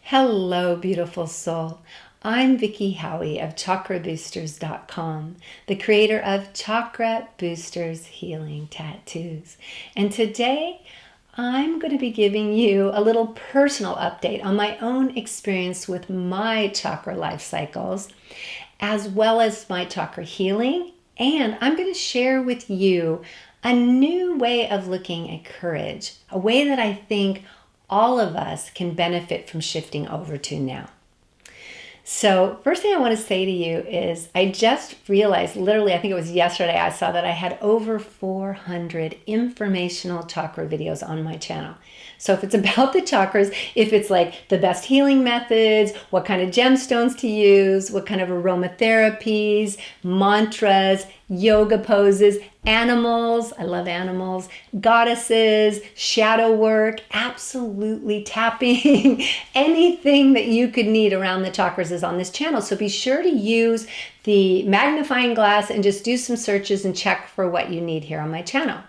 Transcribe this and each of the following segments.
Hello, beautiful soul. I'm Vicki Howie of ChakraBoosters.com, the creator of Chakra Boosters Healing Tattoos. And today, I'm going to be giving you a little personal update on my own experience with my chakra life cycles, as well as my chakra healing. And I'm going to share with you a new way of looking at courage, a way that I think all of us can benefit from shifting over to now. So first thing I want to say to you is I just realized, literally, I think it was yesterday, I saw that I had over 400 informational chakra videos on my channel. So if it's about the chakras, if it's like the best healing methods, what kind of gemstones to use, what kind of aromatherapies, mantras, yoga poses, animals, I love animals, goddesses, shadow work, absolutely tapping, anything that you could need around the chakras is on this channel. So be sure to use the magnifying glass and just do some searches and check for what you need here on my channel.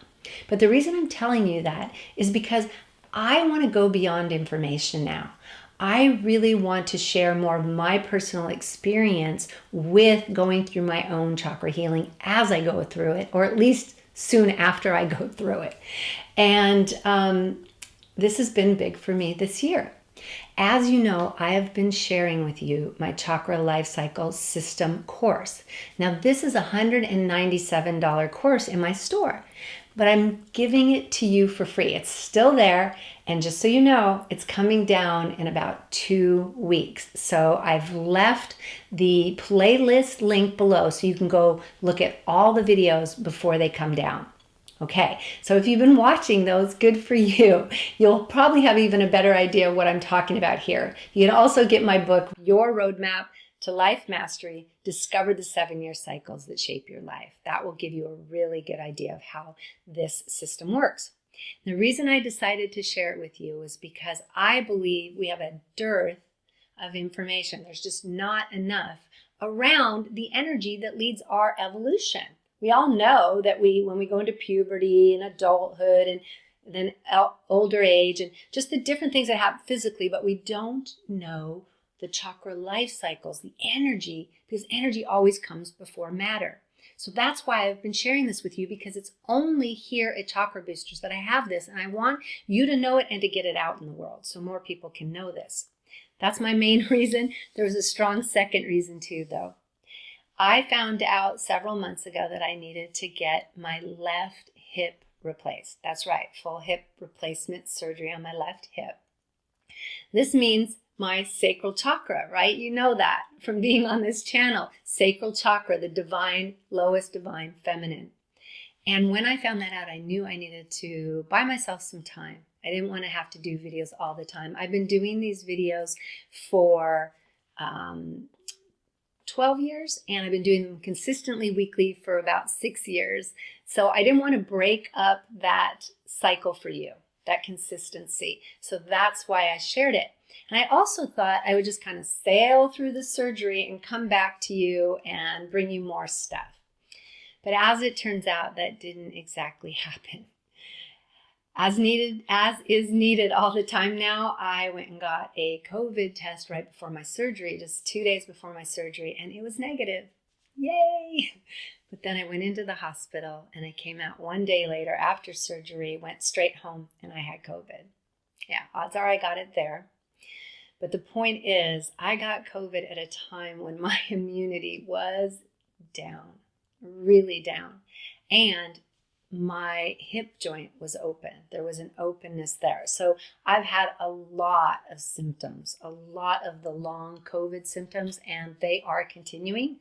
But the reason I'm telling you that is because I want to go beyond information now. I really want to share more of my personal experience with going through my own chakra healing as I go through it, or at least soon after I go through it. And this has been big for me this year. As you know, I have been sharing with you my Chakra Life Cycle System course. Now, this is a $197 course in my store, but I'm giving it to you for free. It's still there, and just so you know, it's coming down in about 2 weeks. So I've left the playlist link below so you can go look at all the videos before they come down. Okay, so if you've been watching those, good for you. You'll probably have even a better idea of what I'm talking about here. You can also get my book, Your Roadmap to Life Mastery, Discover the 7-Year Cycles That Shape Your Life. That will give you a really good idea of how this system works. The reason I decided to share it with you is because I believe we have a dearth of information. There's just not enough around the energy that leads our evolution. We all know that when we go into puberty and adulthood and then older age and just the different things that happen physically, but we don't know the chakra life cycles, the energy, because energy always comes before matter. So that's why I've been sharing this with you, because it's only here at Chakra Boosters that I have this, and I want you to know it and to get it out in the world so more people can know this. That's my main reason. There was a strong second reason too, though. I found out several months ago that I needed to get my left hip replaced. That's right, full hip replacement surgery on my left hip. This means my sacral chakra, right? You know that from being on this channel. Sacral chakra, the divine, lowest divine feminine. And when I found that out, I knew I needed to buy myself some time. I didn't want to have to do videos all the time. I've been doing these videos for 12 years, and I've been doing them consistently weekly for about 6 years. So I didn't want to break up that cycle for you, that consistency. So that's why I shared it. And I also thought I would just kind of sail through the surgery and come back to you and bring you more stuff. But as it turns out, that didn't exactly happen. As is needed all the time now, I went and got a COVID test right before my surgery, just 2 days before my surgery, and it was negative. Yay! But then I went into the hospital, and I came out 1 day later after surgery, went straight home, and I had COVID. Yeah, odds are I got it there. But the point is, I got COVID at a time when my immunity was down, really down, and my hip joint was open. There was an openness there. So I've had a lot of symptoms, a lot of the long COVID symptoms, and they are continuing.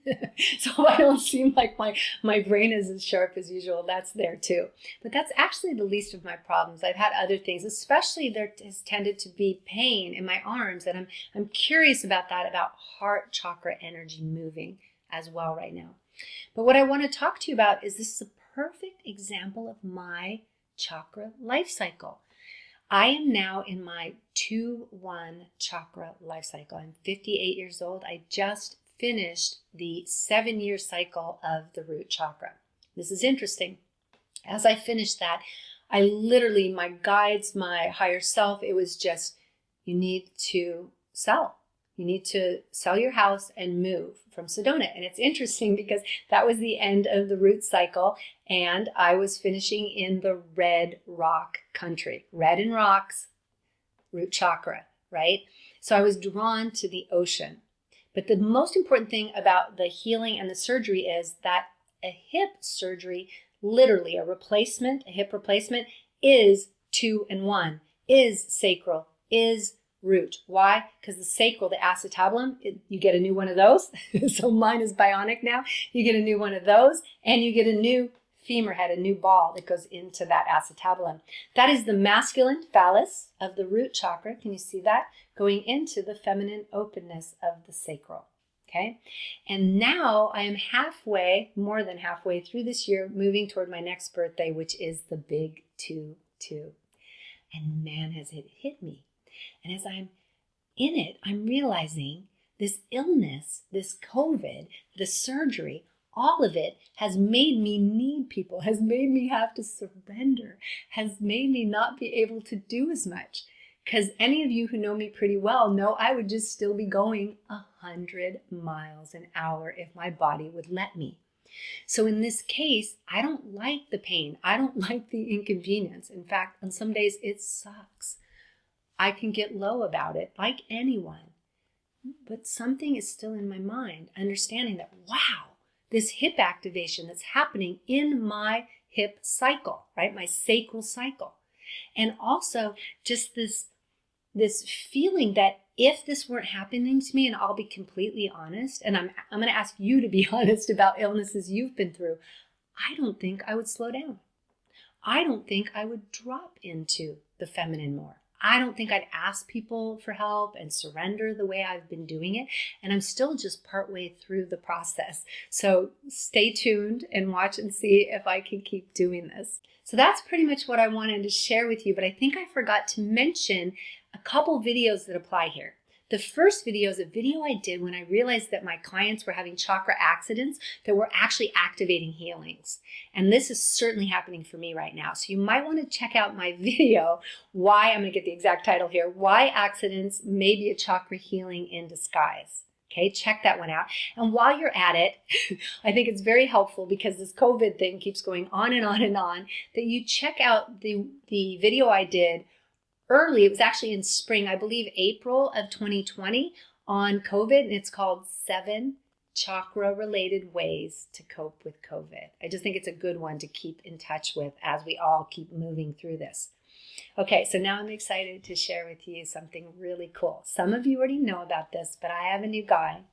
So I don't seem like my brain is as sharp as usual. That's there too. But that's actually the least of my problems. I've had other things, especially there has tended to be pain in my arms, and I'm curious about that, about heart chakra energy moving as well right now. But what I want to talk to you about is this is a perfect example of my chakra life cycle. I am now in my 2-1 chakra life cycle. I'm 58 years old. I just finished the 7-year cycle of the root chakra. This is interesting. As I finished that, I literally, my guides, my higher self, it was just, you need to sell. You need to sell your house and move from Sedona. And it's interesting because that was the end of the root cycle, and I was finishing in the red rock country. Red and rocks, root chakra, right? So I was drawn to the ocean. But the most important thing about the healing and the surgery is that a hip surgery, literally a hip replacement, is 2 in 1, is sacral, is root. Why? Because the sacral, the acetabulum, you get a new one of those. So mine is bionic now. You get a new one of those, and you get a new femur head, a new ball that goes into that acetabulum. That is the masculine phallus of the root chakra. Can you see that? Going into the feminine openness of the sacral. Okay. And now I am halfway, more than halfway through this year, moving toward my next birthday, which is the big 2-2. And man, has it hit me. And as I'm in it, I'm realizing this illness, this COVID, the surgery, all of it has made me need people, has made me have to surrender, has made me not be able to do as much. Because any of you who know me pretty well know I would just still be going 100 miles an hour if my body would let me. So in this case, I don't like the pain. I don't like the inconvenience. In fact, on some days it sucks. I can get low about it, like anyone. But something is still in my mind, understanding that, wow, this hip activation that's happening in my hip cycle, right? My sacral cycle. And also just this feeling that if this weren't happening to me, and I'll be completely honest, and I'm going to ask you to be honest about illnesses you've been through, I don't think I would slow down. I don't think I would drop into the feminine more. I don't think I'd ask people for help and surrender the way I've been doing it. And I'm still just partway through the process. So stay tuned and watch and see if I can keep doing this. So that's pretty much what I wanted to share with you. But I think I forgot to mention a couple videos that apply here. The first video is a video I did when I realized that my clients were having chakra accidents that were actually activating healings. And this is certainly happening for me right now. So you might want to check out my video, why, I'm going to get the exact title here, Why Accidents May Be a Chakra Healing in Disguise. Okay, check that one out. And while you're at it, I think it's very helpful because this COVID thing keeps going on and on and on, that you check out the video I did early. It was actually in spring, I believe April of 2020 on COVID, and it's called 7 Chakra-Related Ways to Cope with COVID. I just think it's a good one to keep in touch with as we all keep moving through this. Okay, so now I'm excited to share with you something really cool. Some of you already know about this, but I have a new guy.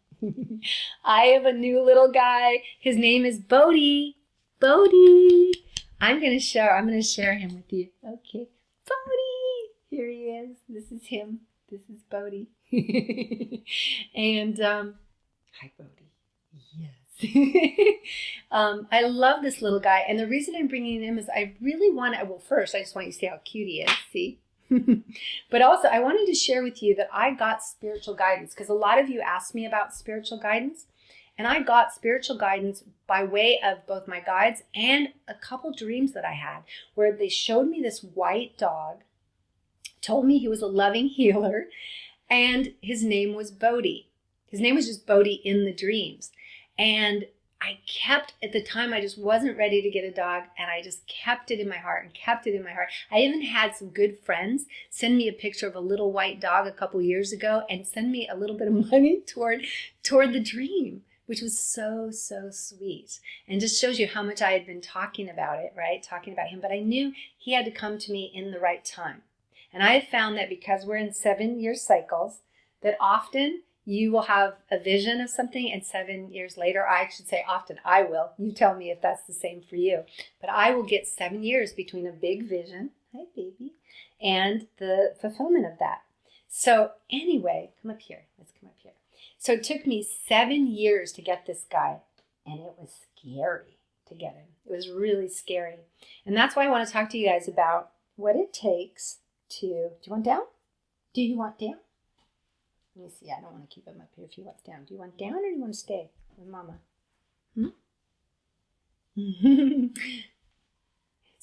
I have a new little guy. His name is Bodhi. Bodhi. I'm going to share him with you. Okay, Bodhi. Here he is. This is him. This is Bodhi. And hi, Bodhi. Yes. I love this little guy. And the reason I'm bringing him is I really want to, well, first, I just want you to see how cute he is. See? But also, I wanted to share with you that I got spiritual guidance because a lot of you asked me about spiritual guidance. And I got spiritual guidance by way of both my guides and a couple dreams that I had where they showed me this white dog, told me he was a loving healer, and his name was Bodhi. His name was just Bodhi in the dreams. And I kept, at the time, I just wasn't ready to get a dog, and I just kept it in my heart and kept it in my heart. I even had some good friends send me a picture of a little white dog a couple years ago and send me a little bit of money toward the dream, which was so, so sweet. And just shows you how much I had been talking about it, right? Talking about him. But I knew he had to come to me in the right time. And I have found that because we're in 7-year cycles, that often you will have a vision of something and 7 years later, I should say often, I will. You tell me if that's the same for you. But I will get 7 years between a big vision, hi baby, and the fulfillment of that. So anyway, come up here. Let's come up here. So it took me 7 years to get this guy, and it was scary to get him. It was really scary. And that's why I want to talk to you guys about what it takes to, do you want down? Do you want down? Let me see, I don't want to keep him up here if he wants down. Do you want down or do you want to stay with Mama?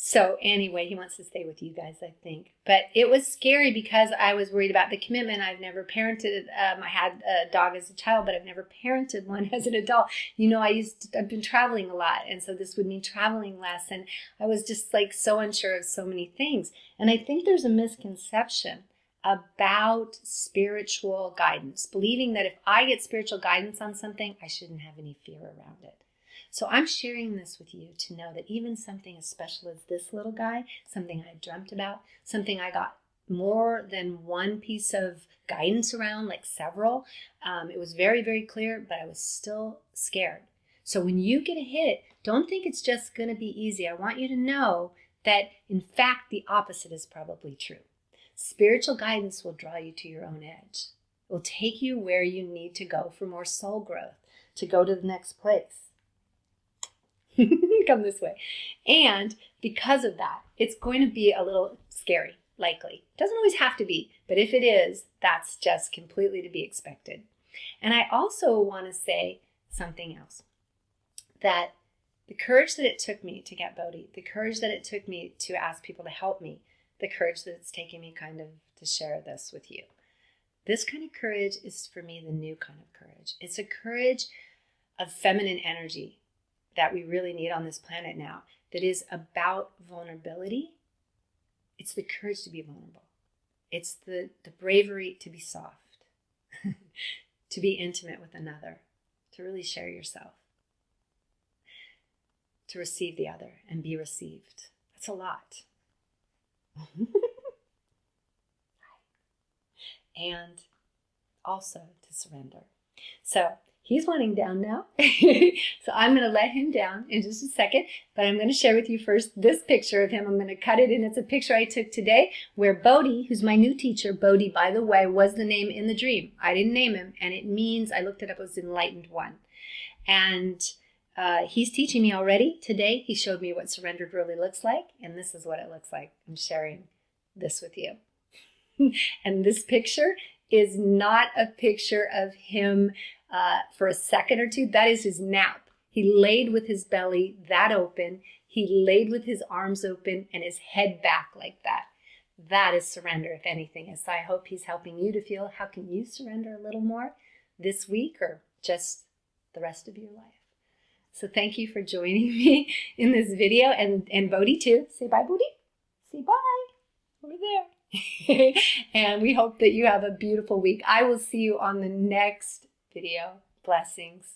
So anyway, he wants to stay with you guys, I think. But it was scary because I was worried about the commitment. I've never parented. I had a dog as a child, but I've never parented one as an adult. You know, I've been traveling a lot, and so this would mean traveling less. And I was just like so unsure of so many things. And I think there's a misconception about spiritual guidance, believing that if I get spiritual guidance on something, I shouldn't have any fear around it. So I'm sharing this with you to know that even something as special as this little guy, something I dreamt about, something I got more than one piece of guidance around, like several, it was very, very clear, but I was still scared. So when you get a hit, don't think it's just going to be easy. I want you to know that, in fact, the opposite is probably true. Spiritual guidance will draw you to your own edge. It will take you where you need to go for more soul growth, to go to the next place. Come this way. And because of that, it's going to be a little scary, likely. It doesn't always have to be, but if it is, that's just completely to be expected. And I also want to say something else, that the courage that it took me to get Bodhi, the courage that it took me to ask people to help me, the courage that it's taken me kind of to share this with you. This kind of courage is for me the new kind of courage. It's a courage of feminine energy that we really need on this planet now, that is about vulnerability. It's the courage to be vulnerable. It's the bravery to be soft, to be intimate with another, to really share yourself, to receive the other and be received. That's a lot. And also to surrender. So he's wanting down now. So I'm going to let him down in just a second, but I'm going to share with you first this picture of him. I'm going to cut it, and it's a picture I took today where Bodhi, who's my new teacher, Bodhi, by the way, was the name in the dream. I didn't name him, and it means, I looked it up, it was enlightened one. And he's teaching me already. Today, he showed me what surrendered really looks like, and this is what it looks like. I'm sharing this with you. And this picture is not a picture of him for a second or two. That is his nap. He laid with his belly that open. He laid with his arms open and his head back like that. That is surrender, if anything is. So I hope he's helping you to feel, how can you surrender a little more this week or just the rest of your life? So thank you for joining me in this video, and Bodhi too. Say bye, Bodhi. Say bye over there. And we hope that you have a beautiful week. I will see you on the next video. Blessings.